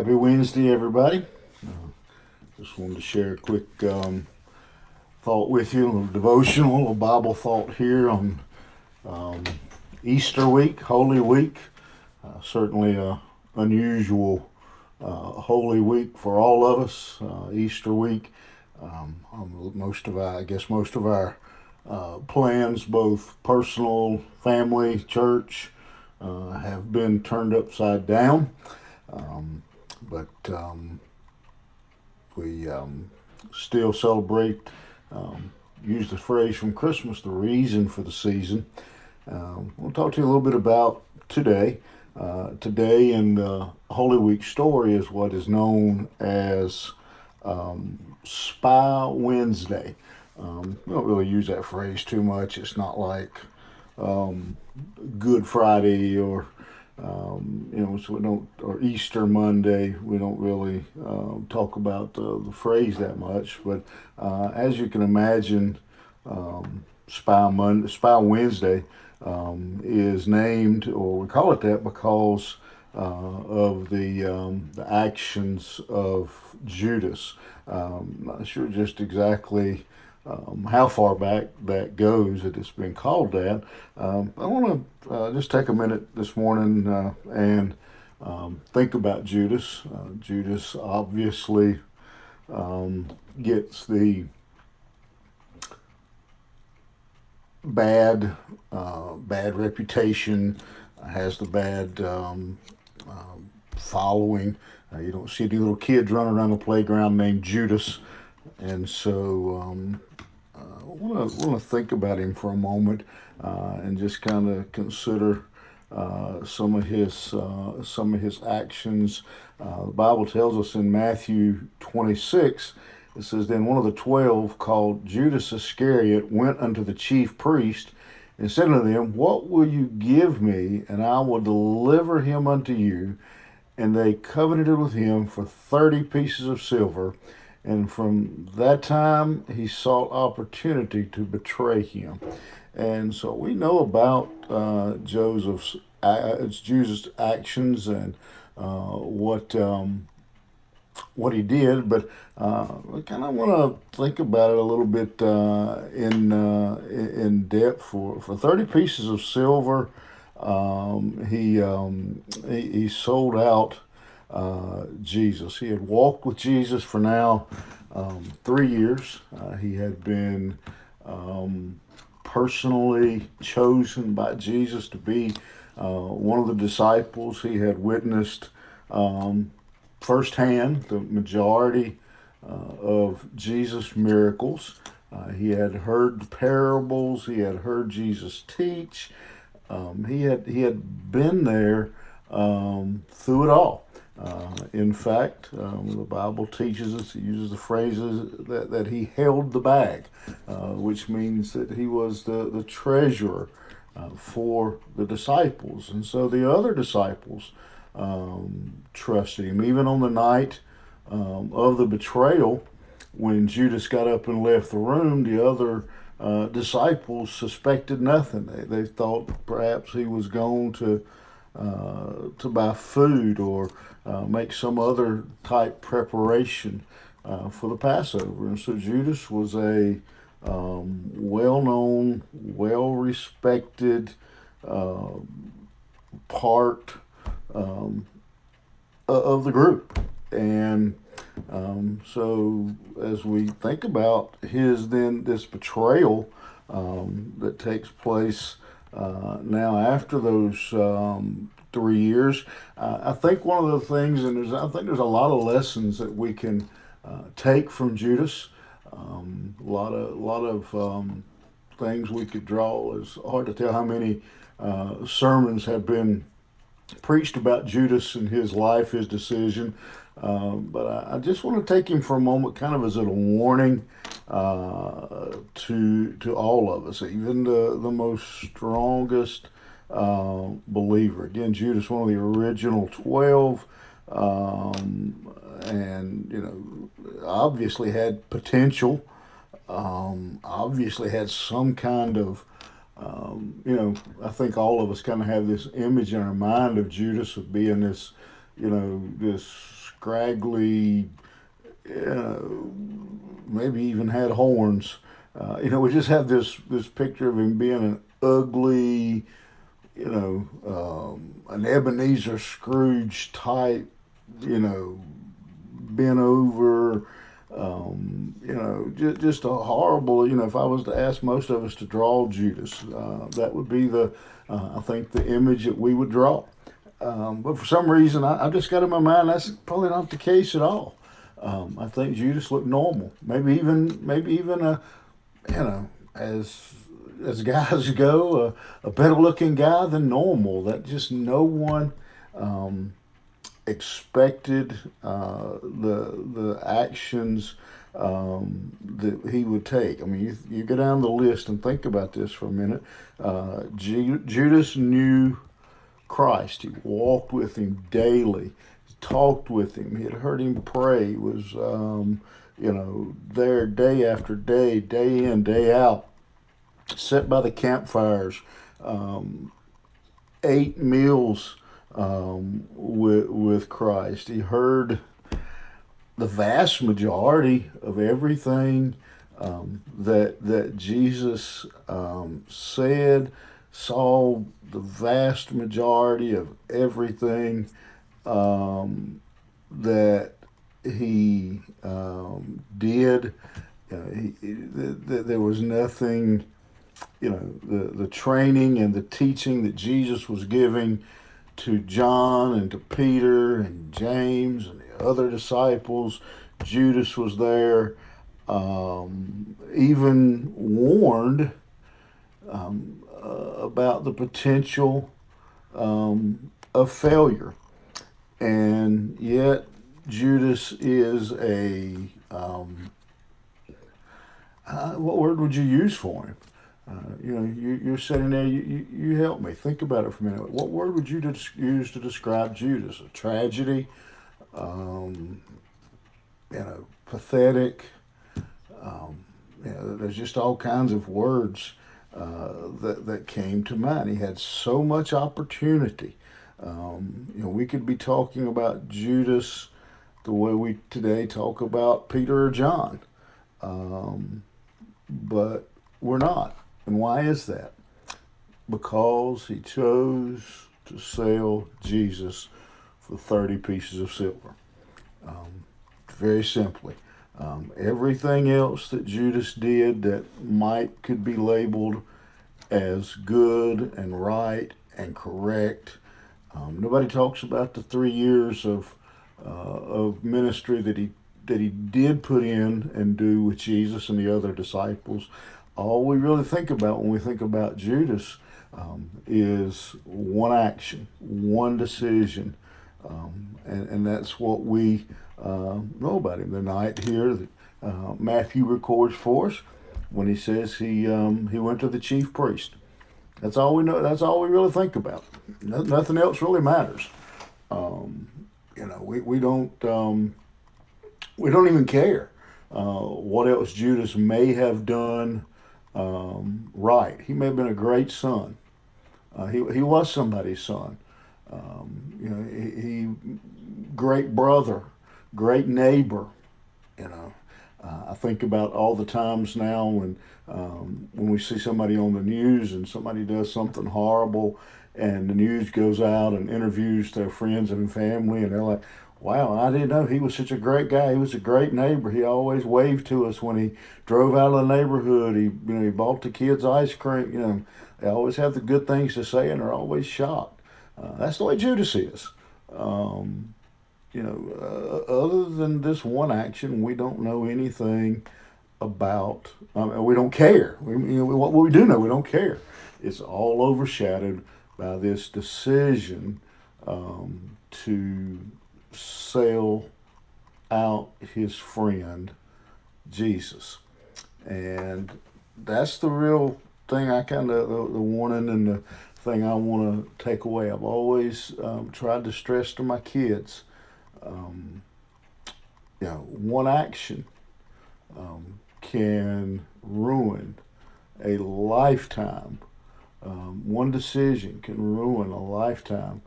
Happy Wednesday, everybody. Just wanted to share a quick thought with you, a little devotional, a little Bible thought here on um, Easter week, Holy Week. Certainly a unusual Holy Week for all of us. Easter week. Most of our plans, both personal, family, church, have been turned upside down. Um, but we still celebrate, use the phrase from Christmas, the reason for the season. We'll talk to you a little bit about today. Today in the Holy Week story is what is known as Spy Wednesday. We don't really use that phrase too much. It's not like um, Good Friday or so we don't, or Easter Monday. We don't really talk about the phrase that much. But as you can imagine, Spy Wednesday is named, or we call it that because of the actions of Judas. Not sure just exactly how far back that goes that it's been called that. I want to just take a minute this morning and think about Judas. Judas obviously gets the bad reputation, has the bad following. You don't see any little kids running around the playground named Judas, and so I want to think about him for a moment and just kind of consider some of his actions. The Bible tells us in Matthew 26. It says, "Then one of the 12, called Judas Iscariot, went unto the chief priest and said unto them, What will you give me, and I will deliver him unto you? And they covenanted with him for 30 pieces of silver. And from that time he sought opportunity to betray him." And so we know about Judas' actions and what he did, but I kind of want to think about it a little bit in depth. For 30 pieces of silver, he sold out Jesus. He had walked with Jesus for now 3 years. He had been personally chosen by Jesus to be one of the disciples. He had witnessed firsthand the majority of Jesus' miracles. He had heard the parables. He had heard Jesus teach. He had been there through it all. In fact, the Bible teaches us, it uses the phrases that he held the bag, which means that he was the treasurer for the disciples. And so the other disciples trusted him. Even on the night of the betrayal, when Judas got up and left the room, the other disciples suspected nothing. They thought perhaps he was gone to buy food or make some other type preparation for the Passover. And so Judas was a well-known, well-respected part of the group. And so as we think about this betrayal that takes place now after those 3 years, I think one of the things, and I think there's a lot of lessons that we can take from Judas. A lot of things we could draw. It's hard to tell how many sermons have been preached about Judas and his life, his decision. But I just want to take him for a moment, kind of as a warning to all of us, even the most strongest believer. Again, Judas, one of the original 12, and obviously had potential. Obviously had some kind of I think all of us kind of have this image in our mind of Judas of being this, this scraggly, maybe even had horns. We just have this picture of him being an ugly, an Ebenezer Scrooge type, bent over, just a horrible. If I was to ask most of us to draw Judas, that would be I think, the image that we would draw. But for some reason, I just got in my mind that's probably not the case at all. I think Judas looked normal. Maybe even as guys go, a better looking guy than normal. That just no one expected the actions that he would take. I mean, you go down the list and think about this for a minute. Judas knew Christ. He walked with him daily. He talked with him. He had heard him pray. He was there day after day, day in, day out, sat by the campfires, ate meals with Christ. He heard the vast majority of everything that Jesus said, saw the vast majority of everything that he did. There was nothing, the training and the teaching that Jesus was giving to John and to Peter and James and the other disciples. Judas was there, even warned about the potential of failure. And yet, Judas is what word would you use for him? You're sitting there, you help me. Think about it for a minute. What word would you use to describe Judas? A tragedy, pathetic. There's just all kinds of words that came to mind. He had so much opportunity. We could be talking about Judas the way we today talk about Peter or John, but we're not. And why is that? Because he chose to sell Jesus for 30 pieces of silver. Very simply. Everything else that Judas did that could be labeled as good and right and correct. Nobody talks about the 3 years of ministry that he did put in and do with Jesus and the other disciples. All we really think about when we think about Judas is one action, one decision, and that's what we know about him. The night here that Matthew records for us when he says he went to the chief priest. That's all we know. That's all we really think about. Nothing else really matters. We don't even care what else Judas may have done right. He may have been a great son. He was somebody's son. He great brother, great neighbor. I think about all the times now when we see somebody on the news and somebody does something horrible, and the news goes out and interviews their friends and family, and they're like, "Wow, I didn't know he was such a great guy. He was a great neighbor. He always waved to us when he drove out of the neighborhood. He bought the kids ice cream. They always have the good things to say, and they're always shocked. That's the way Judas is. Other than this one action, we don't know anything about. We don't care. What we do know, we don't care. It's all overshadowed by this decision to sell out his friend Jesus. And that's the real thing the warning and the thing I want to take away. I've always tried to stress to my kids, one action can ruin a lifetime. One decision can ruin a lifetime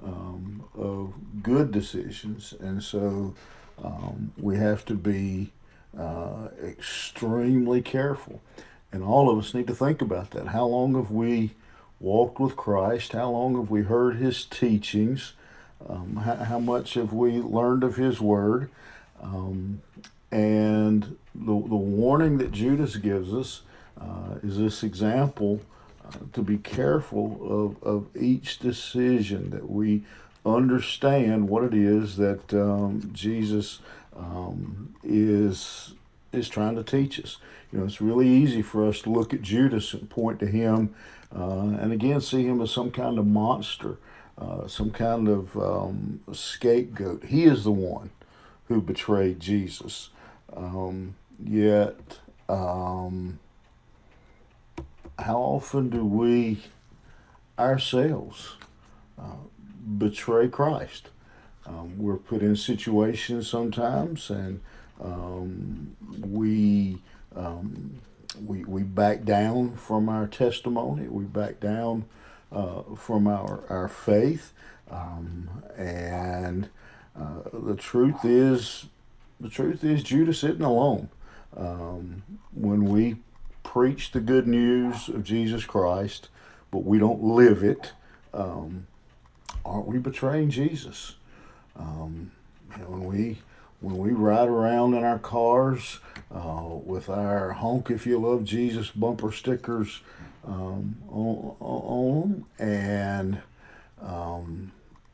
of good decisions. And so we have to be extremely careful. And all of us need to think about that. How long have we walked with Christ? How long have we heard his teachings? How much have we learned of his word? And the warning that Judas gives us is this example to be careful of each decision, that we understand what it is that Jesus is trying to teach us. You know, it's really easy for us to look at Judas and point to him, and again see him as some kind of monster, some kind of scapegoat. He is the one who betrayed Jesus. Yet, how often do we ourselves betray Christ? We're put in situations sometimes, and we back down from our testimony. We back down from our faith, and the truth is Judas isn't alone. When we preach the good news of Jesus Christ, but we don't live it, aren't we betraying Jesus? When we ride around in our cars with our "Honk If You Love Jesus" bumper stickers on them, and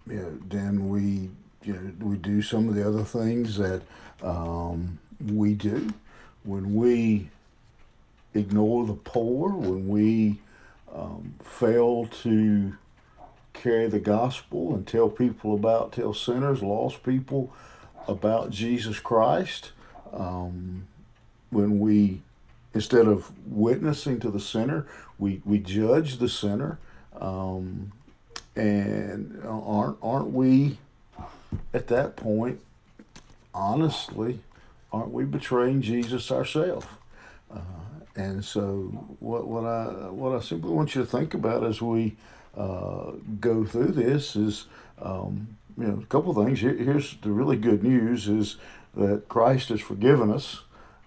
then we do some of the other things that we do. When we ignore the poor, when we fail to carry the gospel and tell sinners, lost people about Jesus Christ, when we, instead of witnessing to the sinner, we judge the sinner, and aren't we at that point, honestly, aren't we betraying Jesus ourselves? And so, what I simply want you to think about as we go through this is, a couple of things. Here's the really good news: is that Christ has forgiven us,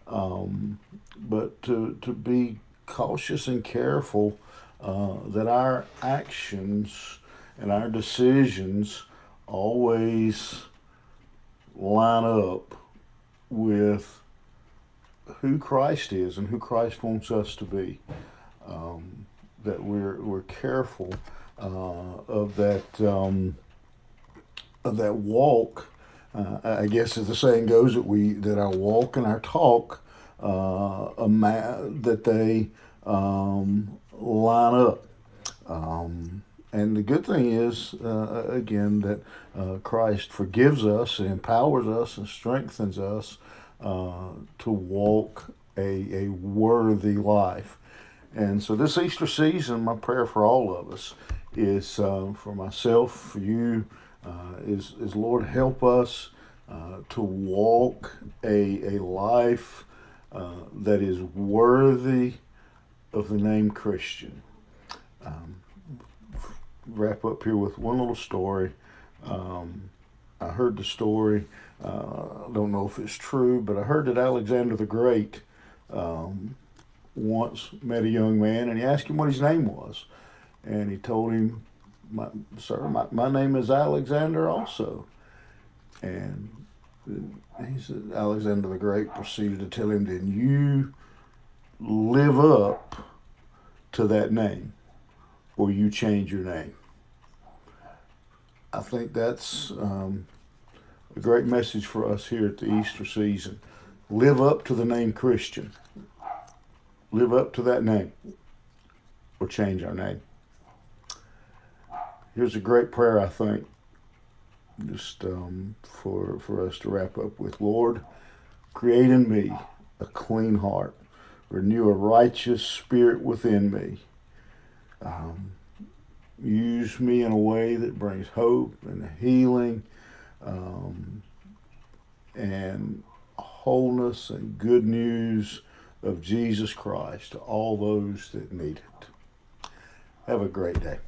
but to be cautious and careful that our actions and our decisions always line up with who Christ is and who Christ wants us to be. That we're careful of that walk. I guess as the saying goes, that our walk and our talk that they line up. And the good thing is, again, that Christ forgives us, and empowers us, and strengthens us to walk a worthy life. And so this Easter season, my prayer for all of us is, for myself, for you, is Lord, help us to walk a life that is worthy of the name Christian. Wrap up here with one little story. I heard the story. I don't know if it's true, but I heard that Alexander the Great once met a young man, and he asked him what his name was. And he told him, "Sir, my name is Alexander also." And he said, Alexander the Great proceeded to tell him, "Then you live up to that name, or you change your name." I think that's a great message for us here at the Easter season. Live up to the name Christian. Live up to that name, or change our name. Here's a great prayer, I think, just for us to wrap up with. Lord, create in me a clean heart. Renew a righteous spirit within me. Use me in a way that brings hope and healing, and wholeness and good news of Jesus Christ to all those that need it. Have a great day.